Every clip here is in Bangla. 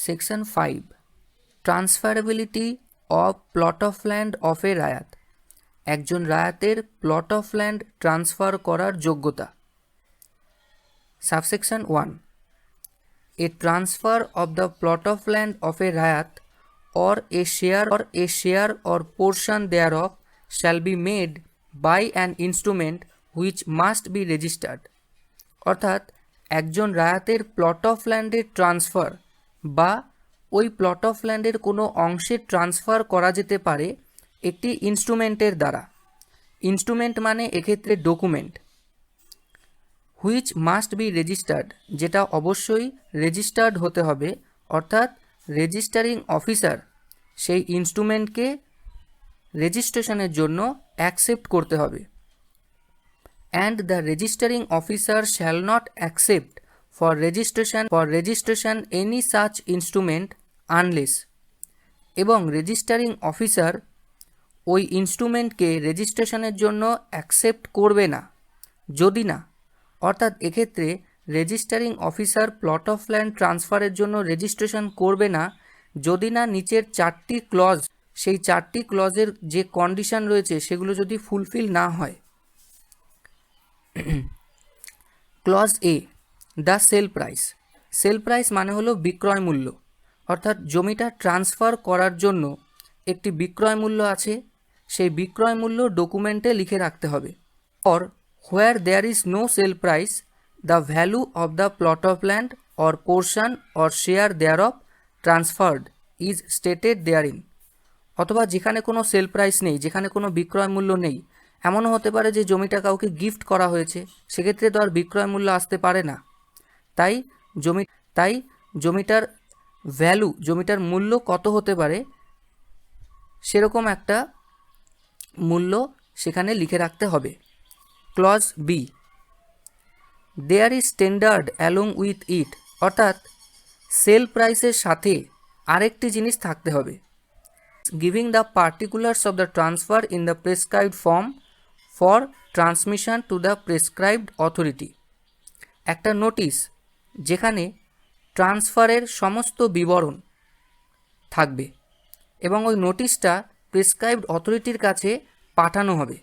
Section 5. Transferability of plot of land of a রায়াত। একজন রায়াতের প্লট অফ ল্যান্ড ট্রান্সফার করার যোগ্যতা। Subsection 1. A transfer of the plot of land of a রায়াত or a share or portion thereof shall be made by an instrument which must be registered. অর্থাৎ একজন রায়াতের প্লট অফ ল্যান্ডের ট্রান্সফার বা ওই প্লট অফ ল্যান্ডের কোনো অংশে ট্রান্সফার করা যেতে পারে একটি ইনস্ট্রুমেন্টের দ্বারা। ইনস্ট্রুমেন্ট মানে এক্ষেত্রে document. Which must be registered, যেটা অবশ্যই রেজিস্টার্ড হতে হবে, অর্থাৎ রেজিস্টারিং অফিসার সেই ইনস্ট্রুমেন্টকে রেজিস্ট্রেশনের জন্য অ্যাকসেপ্ট করতে হবে। And the registering officer shall not accept for registration any such instrument unless, এবং রেজিস্টারিং অফিসার ওই ইনস্ট্রুমেন্টকে রেজিস্ট্রেশনের জন্য অ্যাকসেপ্ট করবে না যদি না, অর্থাৎ এক্ষেত্রে registering officer plot of land ট্রান্সফারের জন্য রেজিস্ট্রেশন করবে না যদি না নিচের চারটি ক্লজ, সেই চারটি ক্লজের যে কন্ডিশন রয়েছে সেগুলো যদি ফুলফিল না হয়। Clause A, the sale price. Sale price মানে হলো বিক্রয় মূল্য, অর্থাৎ জমিটা ট্রান্সফার করার জন্য একটি বিক্রয় মূল্য আছে, সেই বিক্রয় মূল্য ডকুমেন্টে লিখে রাখতে হবে। Or where there is no sale price, the value of the plot of land or portion or share thereof transferred is stated therein. অথবা যেখানে কোনো সেল প্রাইস নেই, যেখানে কোনো বিক্রয় মূল্য নেই, এমনও হতে পারে যে জমিটা কাউকে গিফট করা হয়েছে, সেক্ষেত্রে তো আর বিক্রয় মূল্য আসতে পারে না। তাই জমিটার ভ্যালু, জমিটার মূল্য কত হতে পারে সেরকম একটা মূল্য সেখানে লিখে রাখতে হবে। Clause B, there is standard along with it, অর্থাৎ সেল প্রাইসের সাথে আরেকটি জিনিস থাকতে হবে। Giving the particulars of the transfer in the prescribed form for transmission to the prescribed authority. একটা নোটিশ যেখানে ট্রান্সফারের সমস্ত বিবরণ থাকবে এবং ওই নোটিশটা প্রেসক্রাইবড অথরিটির কাছে পাঠানো হবে।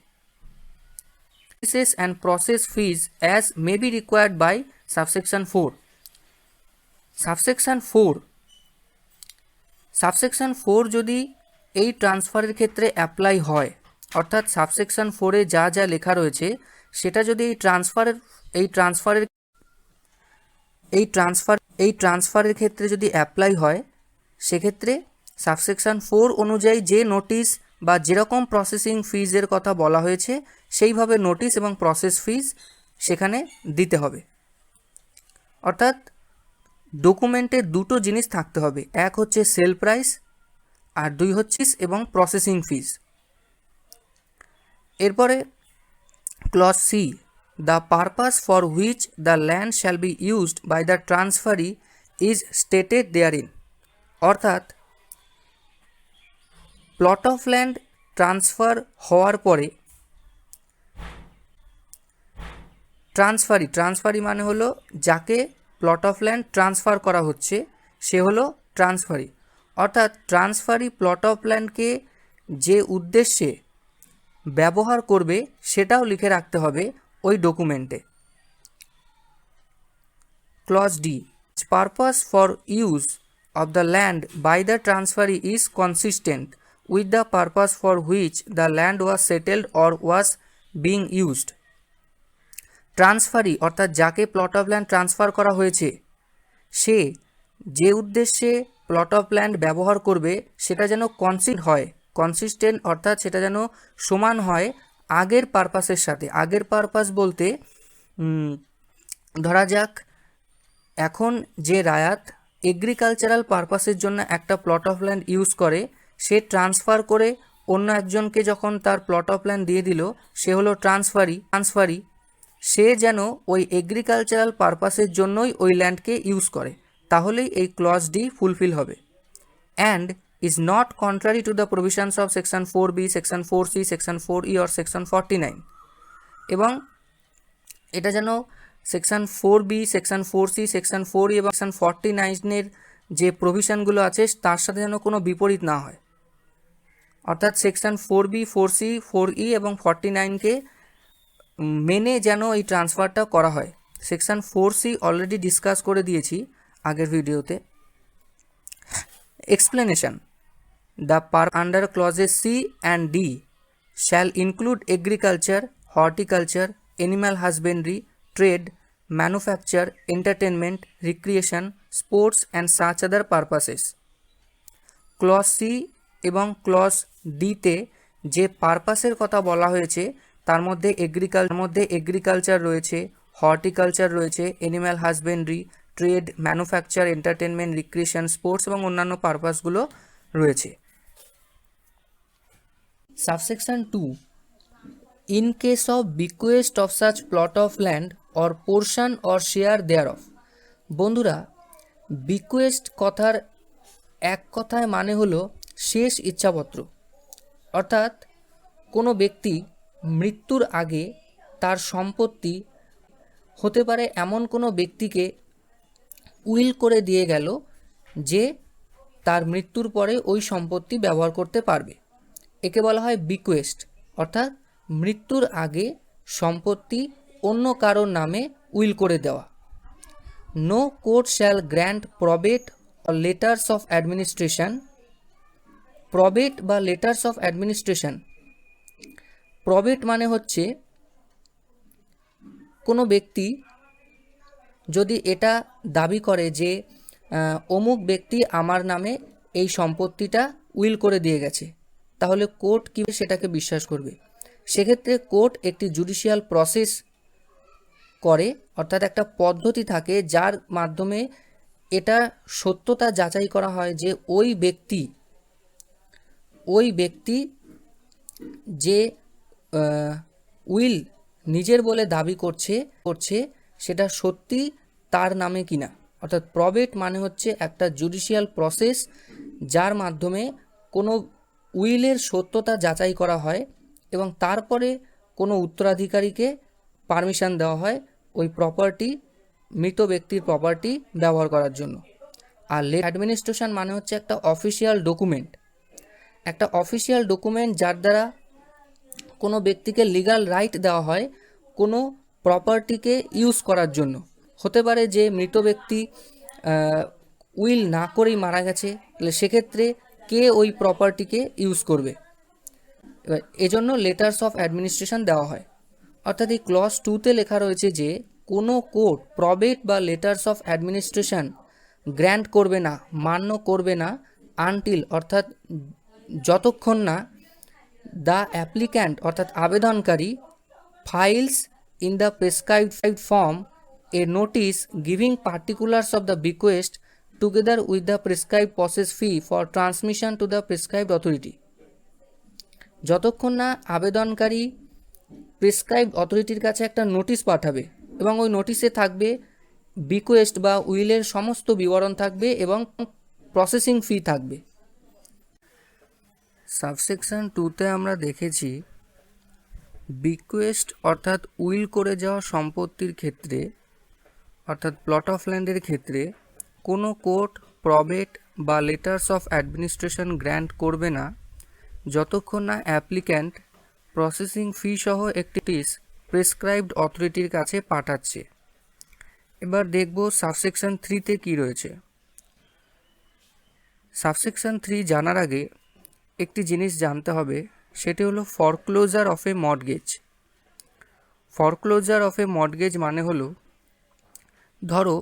Services and process fees as may be required by subsection 4. Subsection 4 যদি এই ট্রান্সফারের ক্ষেত্রে অ্যাপ্লাই হয়, অর্থাৎ সাবসেকশন 4-এ যা যা লেখা রয়েছে সেটা যদি এই ট্রান্সফারের ক্ষেত্রে যদি অ্যাপ্লাই হয়, সেক্ষেত্রে সাবসেকশন 4 অনুযায়ী যে নোটিশ বা যেরকম প্রসেসিং ফিজের কথা বলা হয়েছে সেইভাবে নোটিশ এবং প্রসেস ফিজ সেখানে দিতে হবে। অর্থাৎ ডকুমেন্টে দুটো জিনিস থাকতে হবে, এক হচ্ছে সেল প্রাইস আর দুই হচ্ছে এবং প্রসেসিং ফিজ। এরপরে clause C, the purpose for which the land shall be used by the transferee is stated therein. অর্থাৎ প্লট অফ ল্যান্ড ট্রান্সফার হওয়ার পরে ট্রান্সফারি মানে হলো যাকে প্লট অফ ল্যান্ড ট্রান্সফার করা হচ্ছে সে হলো ট্রান্সফারি, অর্থাৎ ট্রান্সফারি প্লট অফ ল্যান্ডকে যে উদ্দেশ্যে ব্যবহার করবে সেটাও লিখে রাখতে হবে ওই ডকুমেন্টে। Clause D, purpose for use of the land by the transferee is consistent with the purpose for which the land was settled or was being used. ট্রান্সফারি অর্থাৎ যাকে প্লট অফ ল্যান্ড ট্রান্সফার করা হয়েছে সে যে উদ্দেশ্যে প্লট অফ ল্যান্ড ব্যবহার করবে সেটা যেন কনসিস্টেন্ট অর্থাৎ সেটা যেন সমান হয় আগের পারপাসের সাথে। আগের পারপাস বলতে ধরা যাক এখন যে রায়াত এগ্রিকালচারাল পারপাসের জন্য একটা প্লট অফ ল্যান্ড ইউজ করে, সে ট্রান্সফার করে অন্য একজনকে যখন তার প্লট অফ ল্যান্ড দিয়ে দিল সে হলো ট্রান্সফারি, সে যেন ওই এগ্রিকালচারাল পারপাসের জন্যই ওই ল্যান্ডকে ইউজ করে, তাহলেই এই ক্লজ ডি ফুলফিল হবে। And is not contrary to the provisions of section 4B, section 4C, section 4E or section 49। এবং এটা যেন section 4B, section 4C, section 4E এবং সেকশন 49-এর যে প্রভিশনগুলো আছে তার সাথে যেন কোনো বিপরীত না হয়, অর্থাৎ সেকশন 4B, 4C, 4E এবং 49কে মেনে যেন এই ট্রান্সফারটা করা হয়। সেকশন 4C অলরেডি ডিসকাস করে দিয়েছি আগের ভিডিওতে। Explanation: the per under clauses C and D shall include agriculture, horticulture, animal husbandry, trade, manufacture, entertainment, recreation, sports and such other purposes. Clause C এবং ক্লজ ডিতে যে পারপাসের কথা বলা হয়েছে তার মধ্যে এগ্রিকালচার রয়েছে, হর্টিকালচার রয়েছে, animal husbandry, trade, manufacture, entertainment, recreation, sports এবং অন্যান্য পারপাসগুলো রয়েছে। Subsection 2: in case of bequest of such plot of land or portion or share thereof. বন্ধুরা, বিকুয়েস্ট কথার এক কথায় মানে হলো শেষ ইচ্ছাপত্র, অর্থাৎ কোনো ব্যক্তি মৃত্যুর আগে তার সম্পত্তি হতে পারে এমন কোনো ব্যক্তিকে উইল করে দিয়ে গেল যে তার মৃত্যুর পরে ওই সম্পত্তি ব্যবহার করতে পারবে। একে বলা হয় বিকুয়েস্ট, অর্থাৎ মৃত্যুর আগে সম্পত্তি অন্য কারোর নামে উইল করে দেওয়া। No court shall grant probate or letters of administration. Probate বা লেটার্স অফ অ্যাডমিনিস্ট্রেশন, প্রবেট মানে হচ্ছে কোনো ব্যক্তি যদি এটা দাবি করে যে অমুক ব্যক্তি আমার নামে এই সম্পত্তিটা উইল করে দিয়ে গেছে, তাহলে কোর্ট কী সেটাকে বিশ্বাস করবে? সেক্ষেত্রে কোর্ট একটি জুডিশিয়াল প্রসেস করে, অর্থাৎ একটা পদ্ধতি থাকে যার মাধ্যমে এটা সত্যতা যাচাই করা হয় যে ওই ব্যক্তি যে উইল নিজের বলে দাবি করছে সেটা সত্যি তার নামে কিনা। অর্থাৎ প্রবেট মানে হচ্ছে একটা জুডিশিয়াল প্রসেস যার মাধ্যমে কোনো উইলের সত্যতা যাচাই করা হয় এবং তারপরে কোনো উত্তরাধিকারীকে পারমিশন দেওয়া হয় ওই প্রপার্টি, মৃত ব্যক্তির প্রপার্টি ব্যবহার করার জন্য। আর অ্যাডমিনিস্ট্রেশন মানে হচ্ছে একটা অফিসিয়াল ডকুমেন্ট যার দ্বারা কোনো ব্যক্তিকে লিগ্যাল রাইট দেওয়া হয় কোনো প্রপার্টিকে ইউজ করার জন্য। হতে পারে যে মৃত ব্যক্তি উইল না করেই মারা গেছে, তাহলে সেক্ষেত্রে কে ওই প্রপার্টিকে ইউজ করবে, এবার এজন্য লেটার্স অফ অ্যাডমিনিস্ট্রেশন দেওয়া হয়। অর্থাৎ এই ক্লজ 2তে লেখা রয়েছে যে কোনো কোর্ট প্রবেট বা লেটার্স অফ অ্যাডমিনিস্ট্রেশন গ্র্যান্ট করবে না, মান্য করবে না আনটিল, অর্থাৎ যতক্ষণ না দ্য অ্যাপ্লিক্যান্ট অর্থাৎ আবেদনকারী files in the prescribed form a notice giving particulars of the bequest together with the prescribe process fee for transmission to the prescribed authority. যতক্ষণ না আবেদনকারী প্রেসক্রাইবড অথরিটির কাছে একটা নোটিশ পাঠাবে এবং ওই নোটিশে থাকবে বিকোয়েস্ট বা উইলের সমস্ত বিবরণ থাকবে এবং প্রসেসিং ফি থাকবে। সাবসেকশন 2তে আমরা দেখেছি বিকোয়েস্ট অর্থাৎ উইল করে যাওয়া সম্পত্তির ক্ষেত্রে, অর্থাৎ প্লট অফ ল্যান্ডের ক্ষেত্রে কোনো কোর্ট প্রবেট বা লেটার্স অফ অ্যাডমিনিস্ট্রেশন গ্র্যান্ট করবে না যতক্ষণ না অ্যাপ্লিক্যান্ট প্রসেসিং ফি সহ একটি প্রেসক্রাইবড অথরিটির কাছে পাঠাচ্ছে। এবার দেখব সাবসেকশন 3তে কী রয়েছে। সাবসেকশন 3 জানার আগে একটি জিনিস জানতে হবে, সেটি হলো foreclosure of a mortgage. Foreclosure of a mortgage মানে হলো, ধরো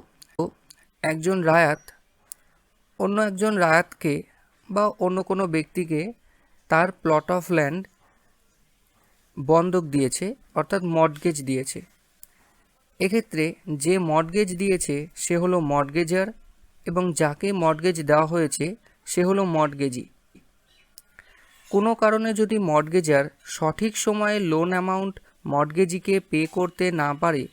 একজন রায়াত অন্য একজন রায়াতকে বা অন্য কোনো ব্যক্তিকে তার প্লট অফ ল্যান্ড বন্ধক দিয়েছে, অর্থাৎ মর্টগেজ দিয়েছে। এক্ষেত্রে যে মর্টগেজ দিয়েছে সে হলো মর্টগেজার এবং যাকে মর্টগেজ দেওয়া হয়েছে সে হলো মর্টগেজি। কোনো কারণে যদি মর্টগেজার সঠিক সময়ে লোন অ্যামাউন্ট মর্টগেজিকে পে করতে না পারে,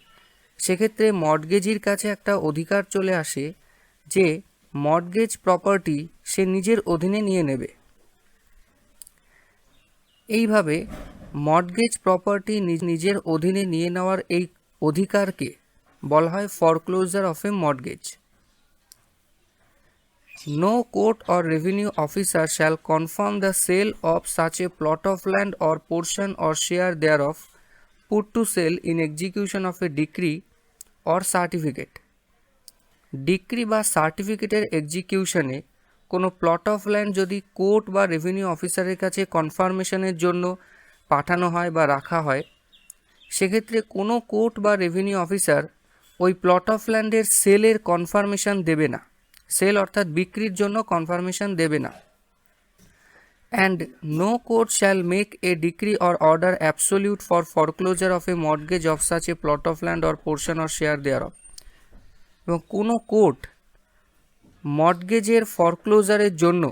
সেক্ষেত্রে মর্টগেজির কাছে একটা অধিকার চলে আসে যে মর্টগেজ প্রপার্টি সে নিজের অধীনে নিয়ে নেবে। এইভাবে মর্টগেজ প্রপার্টি নিজের অধীনে নিয়ে নেওয়ার এই অধিকারকে বলা হয় foreclosure of a mortgage. No court or revenue officer shall confirm the sale of such a plot of land or portion or share thereof put to sale in execution of a decree or certificate. Decree বা সার্টিফিকেটের এক্সিকিউশনে কোনো প্লট অফ ল্যান্ড যদি কোর্ট বা রেভিনিউ অফিসারের কাছে কনফার্মেশনের জন্য পাঠানো হয় বা রাখা হয়, সেক্ষেত্রে কোনো কোর্ট বা রেভিনিউ অফিসার ওই প্লট অফ ল্যান্ডের সেলের কনফার্মেশন দেবে না, সেল অর্থাৎ বিক্রির জন্য কনফার্মেশন দেবে না। And no court shall make a decree or order absolute for foreclosure of a mortgage of such a plot of land or portion or share thereof. এবং কোনো কোর্ট মর্টগেজের ফরক্লোজারের জন্য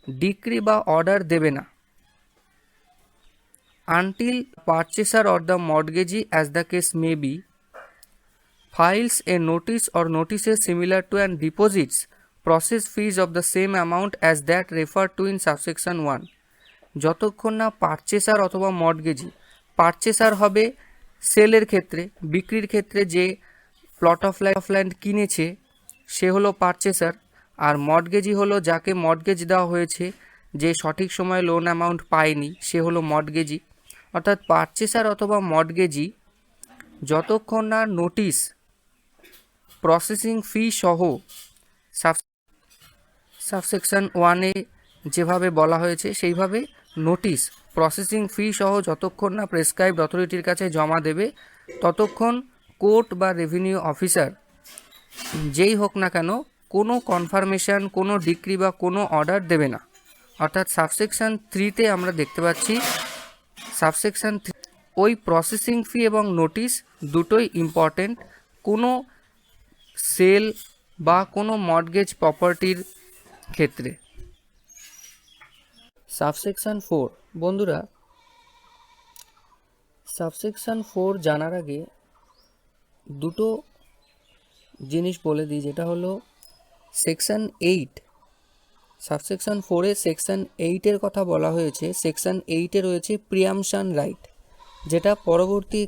ডিক্রি বা অর্ডার দেবে না until পারচেসার or the মর্টগেজি as the case may be files a notice or notices similar to and deposits process fees of the same amount as that referred to in subsection 1 যতক্ষণ না পারচেসার অথবা মর্টগেজি, পারচেসার হবে সেলের ক্ষেত্রে, বিক্রির ক্ষেত্রে যে প্লট অফ ল্যান্ড কিনেছে সে হলো পারচেসার, আর মর্টগেজি হলো যাকে মর্টগেজ দেওয়া হয়েছে, যে সঠিক সময়ে লোন অ্যামাউন্ট পায়নি সে হলো মর্টগেজি। অর্থাৎ পারচেসার অথবা মর্টগেজি যতক্ষণ না নোটিশ প্রসেসিং ফি সহ সাবসেকশন 1-এ যেভাবে বলা হয়েছে সেইভাবে নোটিশ প্রসেসিং ফি সহ যতক্ষণ না প্রেসক্রাইবড অথরিটির কাছে জমা দেবে ততক্ষণ কোর্ট বা রেভিনিউ অফিসার যেই হোক না কেন কোনো কনফার্মেশন, কোনো ডিক্রি বা কোনো অর্ডার দেবে না। অর্থাৎ সাবসেকশন 3-তে আমরা দেখতে পাচ্ছি সাবসেকশন 3 ওই প্রসেসিং ফি এবং নোটিশ দুটোই ইম্পর্টেন্ট কোনো সেল বা কোনো মর্টগেজ প্রপার্টির ক্ষেত্রে। সাবসেকশন 4 বন্ধুরা, সাবসেকশন 4 জানার আগে দুটো জিনিস বলে দিই, যেটা হলো সেকশন 8, সাবসেকশন 4-এ সেকশন 8-এর কথা বলা হয়েছে। সেকশন 8-এ রয়েছে প্রিয়ামশন রাইট, যেটা পরবর্তী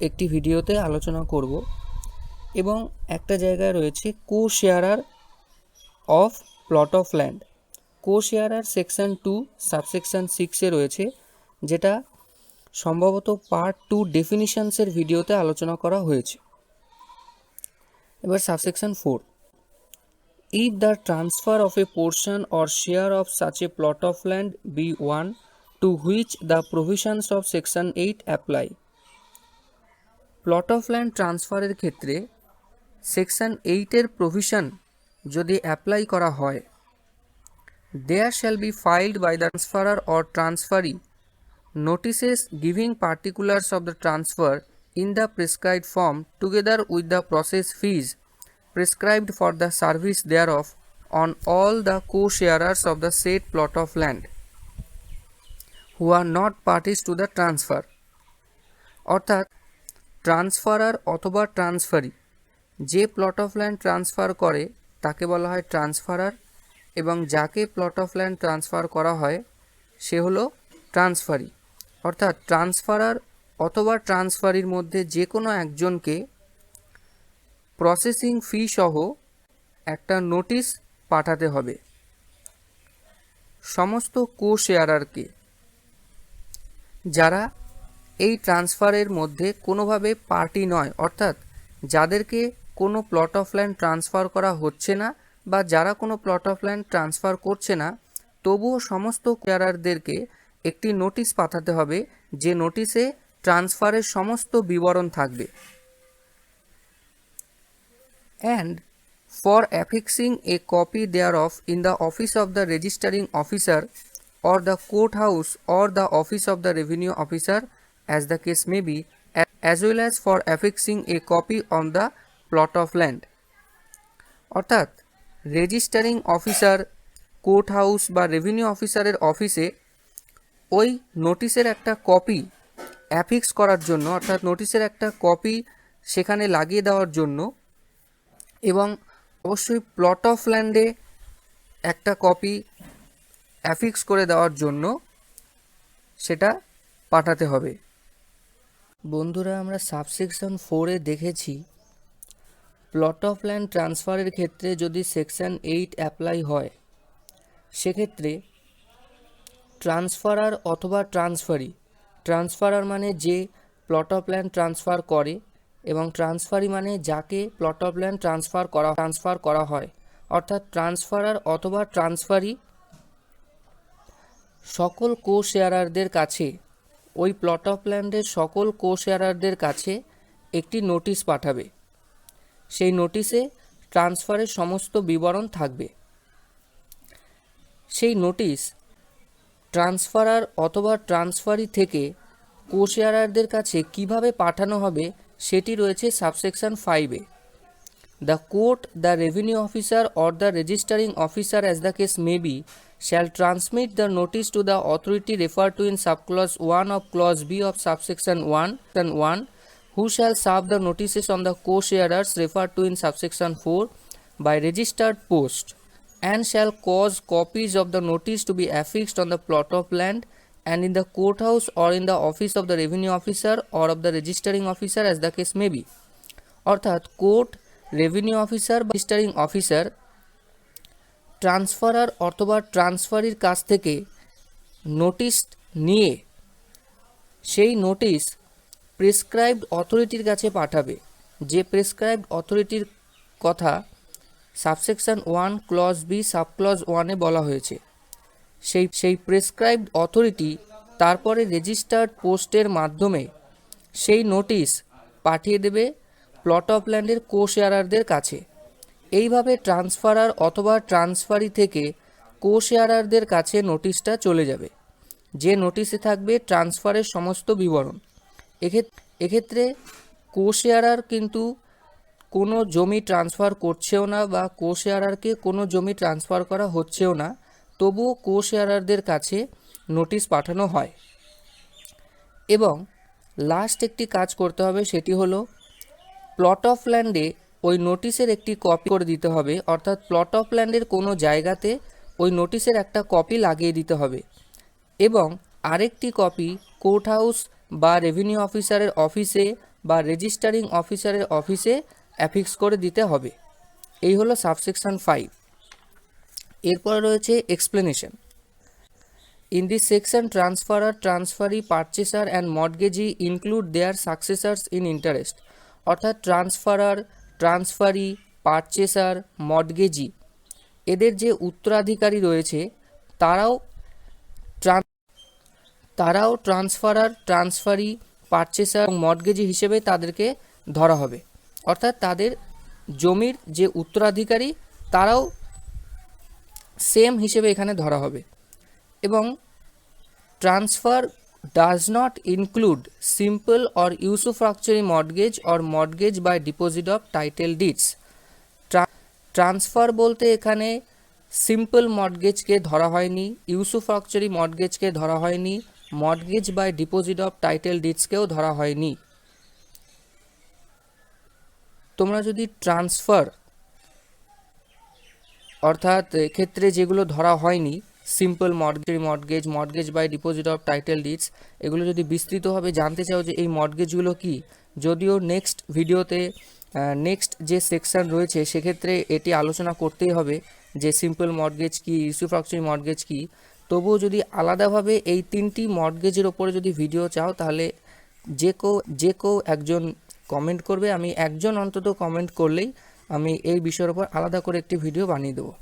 একটি ভিডিওতে আলোচনা করব, এবং একটা জায়গায় রয়েছে co sharer of plot of land. Co sharer section 2 subsection 6-এ রয়েছে, যেটা সম্ভবত পার্ট 2 ডেফিনিশনসের ভিডিওতে আলোচনা করা হয়েছে। এবার subsection 4, if the transfer of a portion or share of such a plot of land be one to which the provisions of section 8 apply, plot of land ট্রান্সফারের ক্ষেত্রে সেকশন 8-এর প্রভিশন যদি অ্যাপ্লাই করা হয়, there shall be filed by the transferor or transferee notices giving particulars of the transfer in the prescribed form together with the process fees prescribed for the service thereof on all the co-sharers of the said plot of land who are not parties to the transfer। অর্থাৎ ট্রান্সফারার অথবা ট্রান্সফারি যে প্লট অফ ল্যান্ড ট্রান্সফার করে তাকে বলা হয় ট্রান্সফারার, এবং যাকে প্লট অফ ল্যান্ড ট্রান্সফার করা হয় সে হলো ট্রান্সফারি। অর্থাৎ ট্রান্সফারার অথবা ট্রান্সফারির মধ্যে যে কোনো একজনকে প্রসেসিং ফি সহ একটা নোটিশ পাঠাতে হবে। সমস্ত কো শেয়ারারকে, যারা এই ট্রান্সফারের মধ্যে কোনোভাবে পার্টি নয়, অর্থাৎ যাদেরকে কোনো প্লট অফ ল্যান্ড ট্রান্সফার করা হচ্ছে না বা যারা কোনো প্লট অফ ল্যান্ড ট্রান্সফার করছে না, তবুও সমস্ত শেয়ারারদেরকে একটি নোটিশ পাঠাতে হবে, যে নোটিশে ট্রান্সফারের সমস্ত বিবরণ থাকবে। and for affixing a copy thereof in the office of the registering officer or the courthouse or the office of the revenue officer as the case may be, as well as for affixing a copy on the plot of land। অর্থাৎ রেজিস্টারিং অফিসার, কোর্ট হাউস বা রেভিনিউ অফিসারের অফিসে ওই নোটিশের একটা কপি অ্যাফিক্স করার জন্য, অর্থাৎ নোটিশের একটা কপি সেখানে লাগিয়ে দেওয়ার জন্য, এবং অবশ্যই প্লট অফ ল্যান্ডে একটা কপি অ্যাফিক্স করে দেওয়ার জন্য সেটা পাঠাতে হবে। বন্ধুরা, আমরা সাবসেকশন 4-এ দেখেছি প্লট অফ ল্যান্ড ট্রান্সফারের ক্ষেত্রে যদি সেকশন 8 অ্যাপ্লাই হয়, সেক্ষেত্রে ট্রান্সফারার অথবা ট্রান্সফারার মানে যে প্লট অফ ল্যান্ড ট্রান্সফার করে, এবং ট্রান্সফারি মানে যাকে প্লট অফ ল্যান্ড ট্রান্সফার করা হয়। অর্থাৎ ট্রান্সফারার অথবা ট্রান্সফারি সকল কো শেয়ারারদের কাছে, ওই প্লট অফ ল্যান্ডের সকল কো শেয়ারারদের কাছে একটি নোটিশ পাঠাবে। সেই নোটিশে ট্রান্সফারের সমস্ত বিবরণ থাকবে। সেই নোটিশ ট্রান্সফারার অথবা ট্রান্সফারি থেকে কো শেয়ারারদের কাছে কীভাবে পাঠানো হবে সেটি রয়েছে subsection 5-এ। The court, the revenue officer or the registering officer as the case may be, shall transmit the notice to the authority referred to in subclause 1 of clause B of subsection 1, who shall serve the notices on the co-sharers referred to in subsection 4 by registered post, and shall cause copies of the notice to be affixed on the plot of land and in the courthouse or in the office of the revenue officer or of the registering officer as the case may be। অর্থাৎ কোর্ট, রেভিনিউ অফিসার বা রেজিস্টারিং অফিসার ট্রান্সফারার অথবা ট্রান্সফারির কাছ থেকে নোটিশ নিয়ে সেই নোটিশ প্রেসক্রাইবড অথরিটির কাছে পাঠাবে। যে প্রেসক্রাইবড অথরিটির কথা সাবসেকশন 1 ক্লজ বি সাবক্লজ 1-এ বলা হয়েছে, সেই প্রেসক্রাইবড অথরিটি তারপরে রেজিস্টার্ড পোস্টের মাধ্যমে সেই নোটিশ পাঠিয়ে দেবে প্লট অফ ল্যান্ডের কো শেয়ারারদের কাছে। এইভাবে ট্রান্সফারার অথবা ট্রান্সফারি থেকে কো শেয়ারারদের কাছে নোটিশটা চলে যাবে, যে নোটিশে থাকবে ট্রান্সফারের সমস্ত বিবরণ। এক্ষেত্রে কো শেয়ারার কিন্তু কোনো জমি ট্রান্সফার করছেও না বা কো শেয়ারারকে কোনো জমি ট্রান্সফার করা হচ্ছেও না, তবুও কো শেয়ারারদের কাছে নোটিশ পাঠানো হয়। এবং লাস্ট একটি কাজ করতে হবে, সেটি হলো প্লট অফ ল্যান্ডে ওই নোটিশের একটি কপি করে দিতে হবে। অর্থাৎ প্লট অফ ল্যান্ডের কোনো জায়গাতে ওই নোটিশের একটা কপি লাগিয়ে দিতে হবে এবং আরেকটি কপি কোর্ট হাউস বা রেভিনিউ অফিসারের অফিসে বা রেজিস্টারিং অফিসারের অফিসে অ্যাফিক্স করে দিতে হবে। এই হলো সাবসেকশন 5। এরপর রয়েছে explanation. In this section, transferor, transferee, purchaser and mortgagee include their successors in interest। অর্থাৎ ট্রান্সফারার, ট্রান্সফারি, পারচেসার, মর্টগেজি এদের যে উত্তরাধিকারী রয়েছে তারাও ট্রান্সফারার, ট্রান্সফারি, পারচেসার এবং মর্টগেজি হিসেবে তাদেরকে ধরা হবে। অর্থাৎ তাদের জমির যে উত্তরাধিকারী তারাও সেম হিসেবে এখানে ধরা হবে। এবং transfer does not include simple or usufructuary mortgage or mortgage by deposit of title deeds। Transfer বলতে এখানে সিম্পল মর্টগেজকে ধরা হয়নি, ইউসুফ্রাকচারি মর্টগেজকে ধরা হয়নি, mortgage by deposit of title ডিডসকেও ধরা হয়নি। তোমরা যদি ট্রান্সফার অর্থাৎ এক্ষেত্রে যেগুলো ধরা হয়নি, simple mortgage, mortgage by deposit of title deeds, এগুলো যদি বিস্তৃতভাবে জানতে চাও যে এই মর্টগেজগুলো কি, যদিও নেক্সট ভিডিওতে নেক্সট যে সেকশন রয়েছে সেক্ষেত্রে এটি আলোচনা করতেই হবে যে সিম্পল মর্টগেজ কি, ইউসুফ্রাকচারি মর্টগেজ কি, তবুও যদি আলাদাভাবে এই 3টি মর্টগেজের ওপরে যদি ভিডিও চাও তাহলে যে কেউ একজন কমেন্ট করবে, আমি একজন অন্তত কমেন্ট করলেই আমি এই বিষয়ের ওপর আলাদা করে একটি ভিডিও বানিয়ে দেবো।